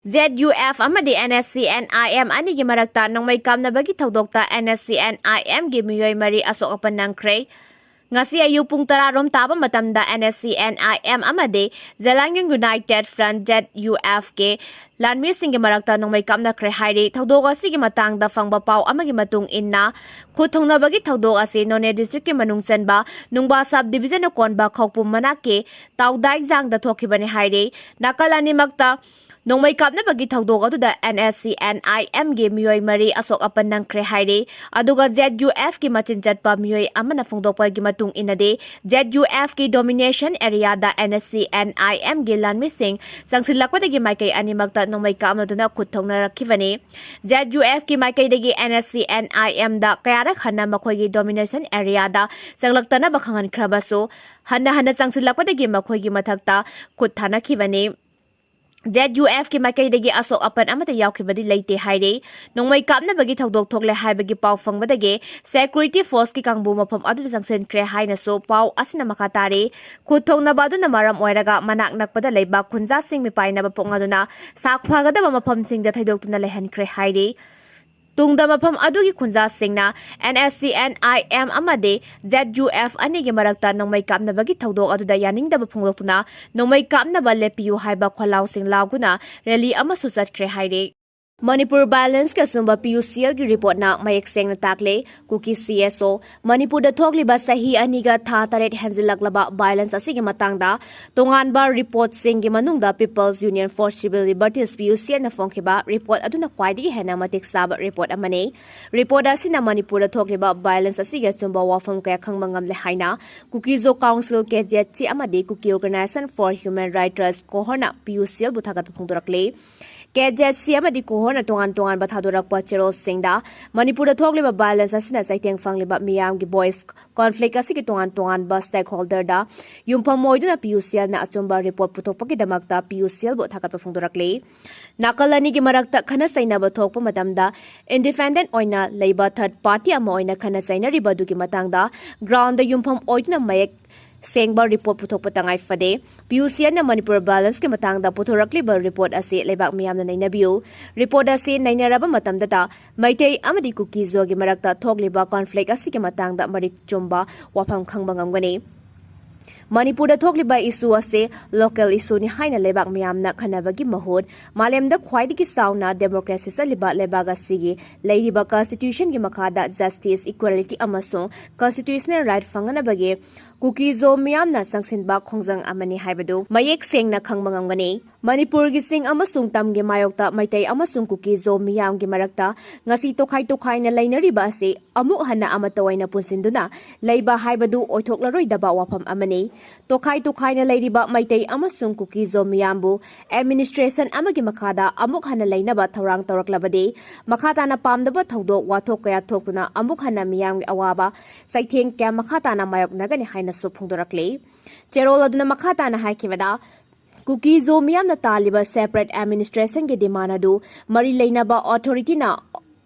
ZUF amadi Nscm anigi marakta nongmai kamnabagi thaudokta Nscm gi miyoi mari Asok Apan Nangkhre ngasi ayu pung 10 rom taba matamda Nscm amadi Zelangyang United Front ZUF ke lanmi singi marakta nongmai kamnakhre hairi thaudok asigi matangda fangba pau amagi matung inna khuthongnabagi thaudok ase None district ke manungsenba nungba sub division konba khokpum manake Dage jangda thokibani hairi nakalani makta Nongmai kapna bagi thaudok aduda Nscm gi miyoi mari Asok Apan Nangkhre hairi aduga ZUF ki machin chatpa miyoi amana phongdokpa gi matung inade ZUF ki domination area da Nscm gi lanmi sing sangsilakpa dagi maikai animakta nongmai kapna duna khuthongna rakhibani ZUF ki maikai dagi Nscm da kayarak hana makhoi gi domination area da sanglaktana bakhangan khrabaso hana sangsilakpa dagi makhoi gi mathakta khuthana khibani ZUF ki maikai Asok Apan amata yaukibadi leite haire nongmai kapna bagi thaudok thokle haibagi pau fangbadage security force ki kangbu mafam adu jangsen kre haina so pau asina makatare khuthongna badu na maram oiraga manak nakpada leiba khunja sing mi paina ba pongaduna sakphaga da mafam sing da thaidok tuna lehan kre haire tungda mafam adugi khunja singna Nscm amade ZUF anigi marakta nongmai kapna bagi thaudok aduda yaningda ba phongloktuna nongmai kapna ba lepiu haiba kholaw sing laguna rally ama susat kre haire Manipur balance ka sumba PUCL ki report na mayek seng na takle kuki CSO Manipur da thokli ba sahi aniga tha taret hanzilaklaba violence asigi matangda tongan ba report sing gi manungda People's Union for Civil Liberties PUCL na phongkhiba report aduna khwaidi hena matik sab report amane report asina Manipur da thokli ba violence asiga sumba wafam kaya khangmangam le haina kuki zo council ke jetchi amade kuki organization for human rights trust kohona PUCL buthagat phongdorakle KJC amadi kohona tongan bathadorakpa cherol singda Manipur da thokliba violence asina saiteng fangliba miyam gi boys conflict asigi tongan ba stakeholder da yumpham moiduna PUCL na achomba report puthokpaki damakta PUCL bo thakat phongdorakle nakalani gi marakta khana saina ba thokpa matamda independent oina leiba third party ama oina khana saina ribadu gi matangda ground da yumpham oiduna mayek Sengba report puthok patangai fade PUCL na Manipur balance ke matang da puthorakli ba report ase lebak miyam na nainabiu report ase nainaraba matamda ta maitei amadi kuki zo gi marakta thokliba conflict ase ke matang da marik chomba wafam khangbangam Manipur da thokliba issue ase local issue ni haina lebak miyamna khanabagi mahut malemda khwaidigi sauna democracy saliba lebaga sigi leiriba constitution gi makhada justice equality amasung constitutional right fangana bage kuki zo miyamna sangsinba khongjang amani haibadu mayek sengna khangmangangani Manipur gi sing amasung tamge mayokta maitai amasung kuki zo miyam gi marakta ngasi tokhai na lainariba ase amuk hana amatawaina punsinduna leiba haibadu oithoklaroi daba wafam amani tokhai na leiriba maitai amasung kuki zo miyambu administration amagi makhada amuk hana lainaba thorang toraklabade makhata na pamdaba thodok wathok kaya thokuna amuk hana miyam gi awaba saitheng kya makhata na mayok nagani haina su phongdorakle cherol aduna makhata na haikibada Kuki zo miyam na taliba separate administration ke demand adu mari leinaba authority na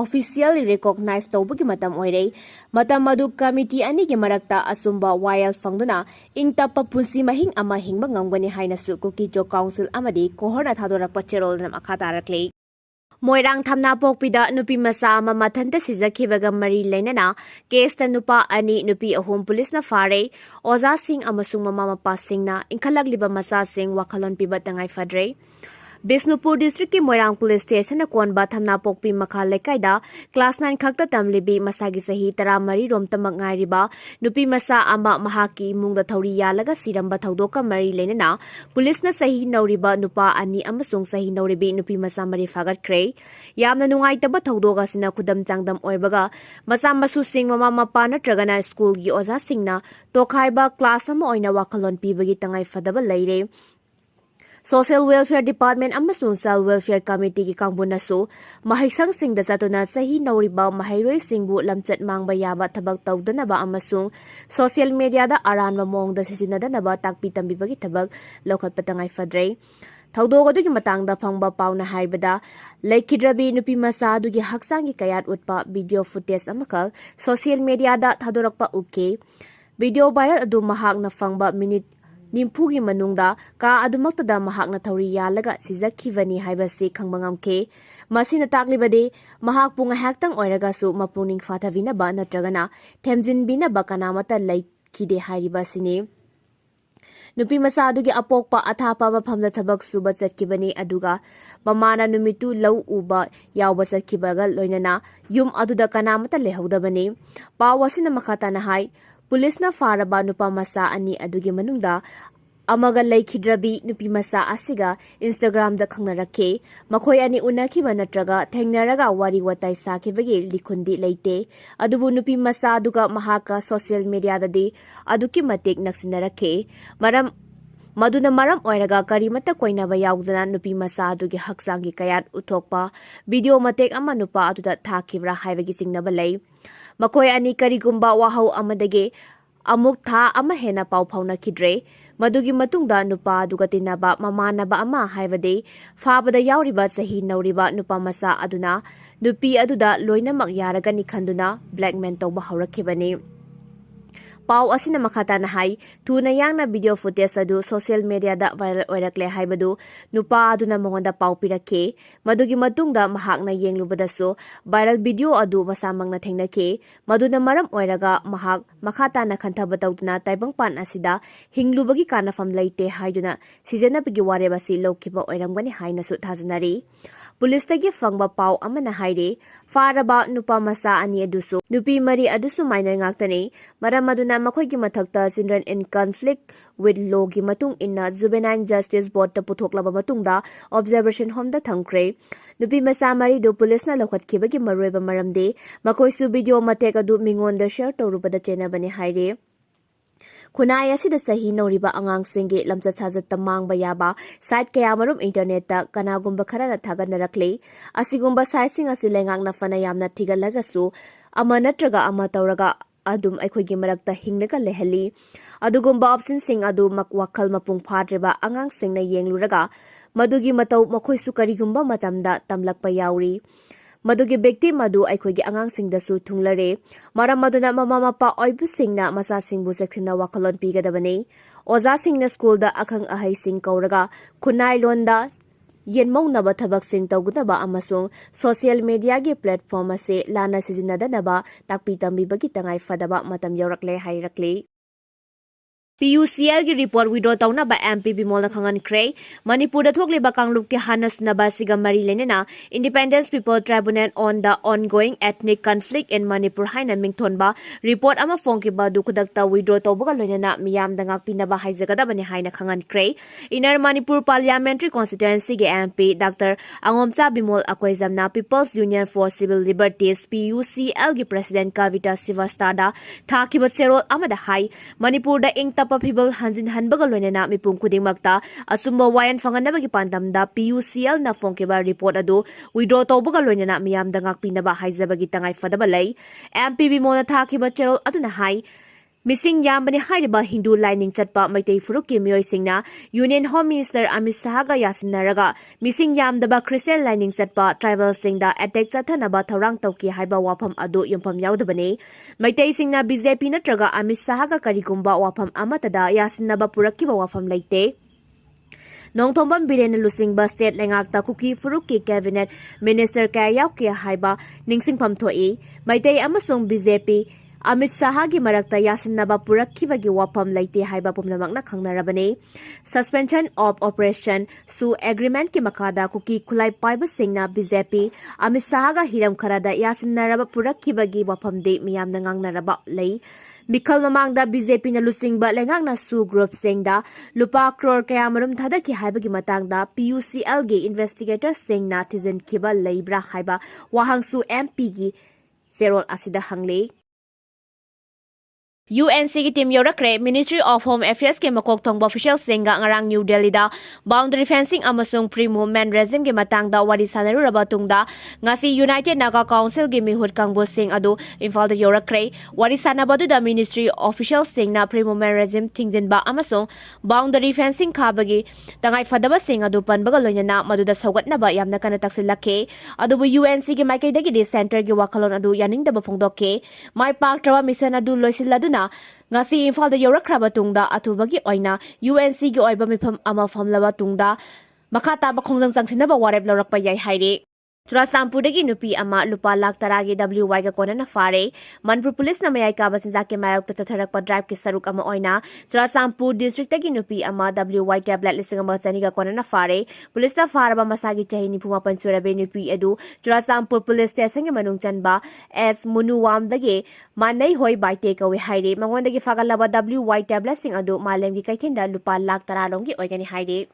officially recognized tawbagi matam oirei matam madu committee ani ge marakta asumba wayal fangduna ingtapa punsi mahing ama hingba ngamgani haina su kuki jo council amadi kohorna thadorak pacherol nam akhata rakle Moirang thamna pokpida Nupi masa ama mathanta sijakhibaga mari leinana case ta nupa ani Nupi ahum police na Phare oza sing amasung mama mapa singna inkalagliba masa sing wakhalon piba tangai fadre Bisnupur district ki Moirang police station na konba thamna pokpi makha lekaida class 9 khakta tamlibi masagi sahi tara mari rom tamak ngairiba Nupi masa ama mahaki mungda thauri yalaga siramba thaudoka mari leinana police na sahi nauriba nupa ani amasung sahi nauribi Nupi masa mari fagat kre yamna nungai taba thaudoga sina khudam changdam oibaga masa masu sing mama mapa natragana school gi oza singna tokhaiba class ama oina wakhalon pibagi tangai fadaba leire Social Welfare Department amasung Social Welfare Committee ki kangbunasu mahiksang singda satuna sahi nauriba mahairoi singbu lamchat mangba yaba thabak tawdanaba amasung social media da aranba mongda sijinadanaba takpi tambibagi thabak lokhat patangai fadre Thaudoga dugi matangda phangba pauna haibada laikhidrabi Nupi masa dugi haksangi kayat utpa video footage amakal social media da thadorakpa uke video viral adu mahak na phangba minute nimpugi manungda ka adumaktada mahakna thauri yalaga sijakhibani haibasi khangba ngamkhe masina taklibade mahak punga haktang oiraga su mapuning fathavina ba natragana themjin bina ba kanamata laikhide hyriba sini Nupi masa adugi apokpa athapa mafamda thabak suba chatkibani aduga mamana numitu lau uba yawba chatkibaga loinana yum aduda kanamata lehodabani pawasina makata na hai pulisna faraba nupa masa ani adugi manungda amaga laikhidrabi nupi masa asiga Instagram da khangnarakhe makhoi ani unakhiba natraga thengnaraga wari watai sakhibagi likhundi leite adubu nupi masa aduga mahaka social media dadi aduki matik naksinnarakhe maduna maram oiraga karimata koinaba yaudana nupi masa adugi haksangi kayat uthokpa video matek ama nupa aduda thakibra haibagi singnaba lei makhoi ani karigumba wahau amadage amuk tha ama hena pau phauna khidre madugi matungda nupa aduga tinaba mamanaba ama haibade fabada yauriba sahi nauriba nupa masa aduna nupi aduda loinamak yaragani khanduna blackmail tawba hawrakhibani Pau asina makata na hai tuna yangna video footage adu social media da viral oirakle haibadu nupa aduna mongonda pau pirakhe madugi matungda mahakna yenglubadasu viral video adu masamangna thengnakhe maduna maram oiraga mahak makata na khantaba tawduna taibangpan asida hinglubagi kanafam leite haiduna sijana pigi warebasi lokhiba oiramgani haina su thajanari Pulistagi fangba pau amana haire faraba nupa masa ani adusu nupi mari adusu minor ngaktani maramaduna makhoigi mathakta children in conflict with law gi matung inna juvenile justice board ta puthoklaba matungda observation home da thangkhre nupi masa mari do police na lokhatkibagi maroiba maramde makhoisu video matek adu mingonda share torubada chenabani haire Kunai asida sahi nauriba angang singe lamcha chajat tamang bayaba site kaya marum internet ta kanagumba kharana thaganarakle asigumba site sing asi lengang na fana yamna thigalagasu ama natraga ama tawraga adum aikhoigi marakta hingnaga lehali adugumba option sing adu makwakhal mapung phatreba angang singna yengluraga madugi matau makhoisu karigumba matamda tamlakpa yauri Madugi bekti madu aikhoigi angangsingdasu thunglare maram maduna mama mapa oibu singna masa singbu seksina wakalon pigadabani oza singna school da akhang ahai sing kauraga khunai londa yenmaunaba thabak sing tawgunaba amasung social media gi platform ase lana sijinadanaba takpi tambibagi tangai fadaba matam yaurakle hairakle PUCL की report withdraw तौना बा MP Bimol खंगनख्रे Manipur दा थोकले बा कांगलुप के हानस नबा सिगा मरी लेनेना independence people tribunal on the ongoing ethnic conflict in Manipur हाइना मिंगथोनबा रिपोर्ट अमा फोंके बा दुखदकता विड्रॉ तौबगा लोनेना मियाम दा ngakpinaba haijagada bani haina खंगनख्रे इनर मणिपुर पार्लियामेंट्री कॉन्स्टिट्यूएंसी के MP डॉक्टर अंगोमचा बिमोल अकोइजमना people's union for civil liberties PUCL की प्रेसिडेंट कविता श्रीवास्तव थाकिब सेरोल अमदा हाई मणिपुर दा इंग People Hanjin Hanbaga Lonena Mipung Kudingmakta, Asumba Wayan Fanganabagi Pandamda, PUCL na Fonkeba report ado, withdraw Tobaga Lonena Miam Dangak Pinaba Haizabagi Tangai Fadabalay, MPB Mona Takiba Cheryl Aduna Hai, Missing Yambani Hyriba Hindu lining Satpa Maitei Furuki Myoy Singna, Union Home Minister Amisahaga Yasinaraga, Missing Yam Daba Christian lining Satpa, Tribal Singda, Attack Satanaba Tarang Toki Haiba Wapam Ado Yumpam Yaudabane, Maitei Singna BJP Natraga Amisahaga Karigumba Wapam Amatada Yasinaba Purakiba Wapam Laite. Nongthomban Biren Lusingba State Lengakta Kuki Furuki Cabinet Minister Kayaki Haiba Ningsing Pamtoi, Maitei Amasung BJP. Amit Sahagi Marakta Yasinaba Purakivagi Wapam Laite Haiba Pumnamakna Kangnarabane. Suspension of Operation Su Agreement Ki Makada Kuki Kulai Paiba Singna BJP Amit Sahaga Hiram Karada Yasinaraba Purakivagi Wapam De Miyam Nangangnaraba Lay. Mikal Mamangda BJP na Lusingba Lengangna Su Group Singda Lupa Crore Kayamarum Tadaki Haibagi Matangda PUCL Ge Investigator Singna Tizen Kiba Laibra Haiba Wahang Su MP Gi Zerol Asida Hangley. UNC की team योरक्रे ministry of home affairs के मकोक थोंग official सिंगा ngarang New Delhi दा boundary fencing अमसुंग free movement regime के मतंग दा वारी सानरुरबा तुंगदा ngasi यूनाइटेड नागा काउंसिल के मिहुत कांगबो सिंग अदु इम्फाल दा योरक्रे वारी सानाबदु दा मिनिस्ट्री ऑफिशियल सिंग ना प्री मूवमेंट रेजिम थिंगजिनबा अमसुंग बाउंड्री फेंसिंग खाबगी तंगाई फदबा सिंग अदु पनबगा लोइना मदुदा सौगतनबा यामना कना तक्सिलखे अदुबु UNC के माइकेदगी दि सेंटर के वाखलोन अदु यानिंगदबा फोंगदोके माइ पाक्ट्रवा मिशन अदु लोइसिलदुना ꯑꯁꯤꯅ ngasi Imphal da yorakraba tungda athubagi oina UNC gi oiba mifam ama famlaba tungda makha taba khongjang changsinaba warep lorakpa yai haire Churasampurdagi Nupi ama lupa lakh taragi WY ga konana Phare Manipur police na mayai kaba sinjak ke mayok ta chatharakpa drive ki saruk ama oina Churasampur district tagi Nupi ama WY tablet lising ama chani ga konana Phare police na faraba masagi chahi nipuma panchurabe Nupi edu Churasampur police station ge manung chanba S Munuwam dagi manai hoi bai take away haire mangon dagi fagalaba WY tablet sing adu malem gi kaithinda lupa lakh taralong gi oigani haire